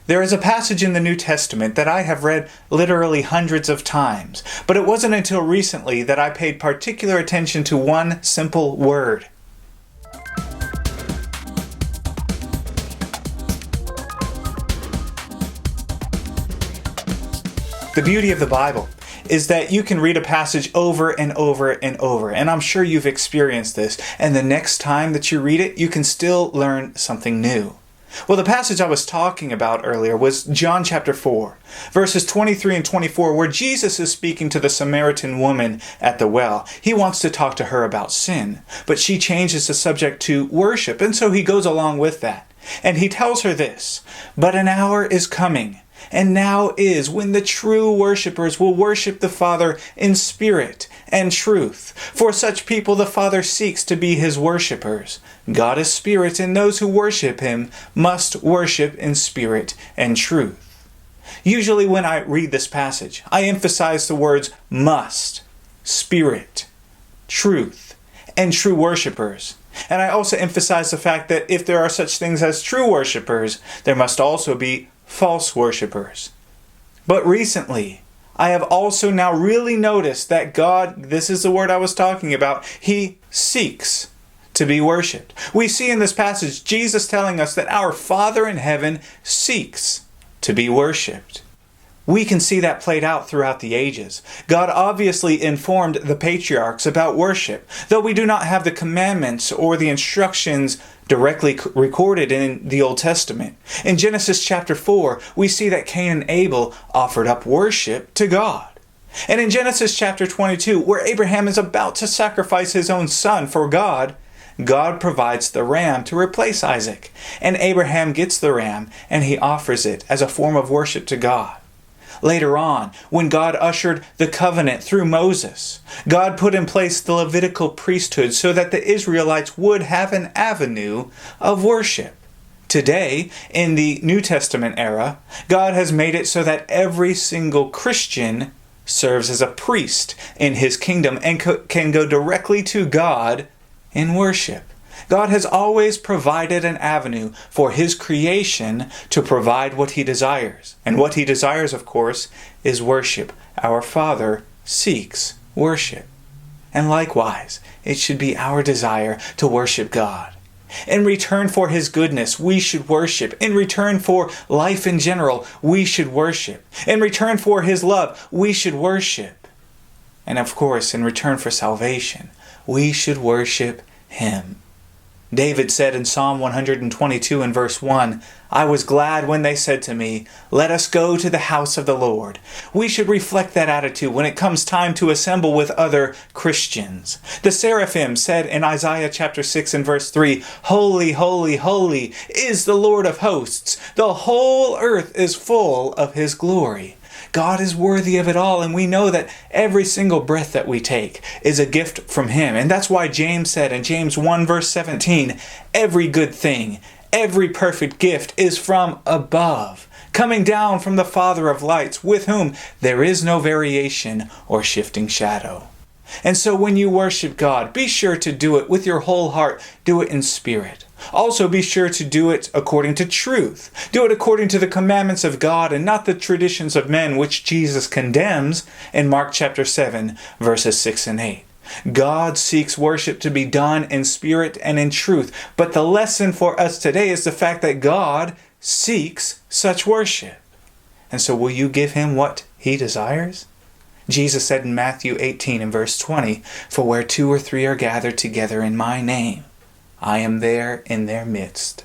There is a passage in the New Testament that I have read literally hundreds of times, but it wasn't until recently that I paid particular attention to one simple word. The beauty of the Bible is that you can read a passage over and over and over, and I'm sure you've experienced this, and the next time that you read it, you can still learn something new. Well, the passage I was talking about earlier was John chapter 4, verses 23 and 24, where Jesus is speaking to the Samaritan woman at the well. He wants to talk to her about sin, but she changes the subject to worship, and so he goes along with that. And he tells her this, "But an hour is coming, and now is, when the true worshipers will worship the Father in spirit and truth. For such people the Father seeks to be his worshipers. God is spirit, and those who worship him must worship in spirit and truth." Usually when I read this passage, I emphasize the words must, spirit, truth, and true worshipers. And I also emphasize the fact that if there are such things as true worshipers, there must also be false worshipers. But recently, I have also now really noticed that God, this is the word I was talking about, he seeks to be worshipped. We see in this passage Jesus telling us that our Father in heaven seeks to be worshipped. We can see that played out throughout the ages. God obviously informed the patriarchs about worship, though we do not have the commandments or the instructions directly recorded in the Old Testament. In Genesis chapter 4, we see that Cain and Abel offered up worship to God. And in Genesis chapter 22, where Abraham is about to sacrifice his own son for God, God provides the ram to replace Isaac. And Abraham gets the ram and he offers it as a form of worship to God. Later on, when God ushered the covenant through Moses, God put in place the Levitical priesthood so that the Israelites would have an avenue of worship. Today, in the New Testament era, God has made it so that every single Christian serves as a priest in his kingdom and can go directly to God in worship. God has always provided an avenue for his creation to provide what he desires. And what he desires, of course, is worship. Our Father seeks worship. And likewise, it should be our desire to worship God. In return for his goodness, we should worship. In return for life in general, we should worship. In return for his love, we should worship. And of course, in return for salvation, we should worship him. David said in Psalm 122 and verse 1, "I was glad when they said to me, 'Let us go to the house of the Lord.'" We should reflect that attitude when it comes time to assemble with other Christians. The seraphim said in Isaiah chapter 6 and verse 3, "Holy, holy, holy is the Lord of hosts. The whole earth is full of his glory." God is worthy of it all, and we know that every single breath that we take is a gift from him. And that's why James said in James 1 verse 17, "Every good thing, every perfect gift is from above, coming down from the Father of lights, with whom there is no variation or shifting shadow." And so when you worship God, be sure to do it with your whole heart. Do it in spirit. Also be sure to do it according to truth. Do it according to the commandments of God and not the traditions of men, which Jesus condemns in Mark chapter 7, verses 6 and 8. God seeks worship to be done in spirit and in truth. But the lesson for us today is the fact that God seeks such worship. And so will you give him what he desires? Jesus said in Matthew 18 and verse 20, "For where 2 or 3 are gathered together in my name, I am there in their midst."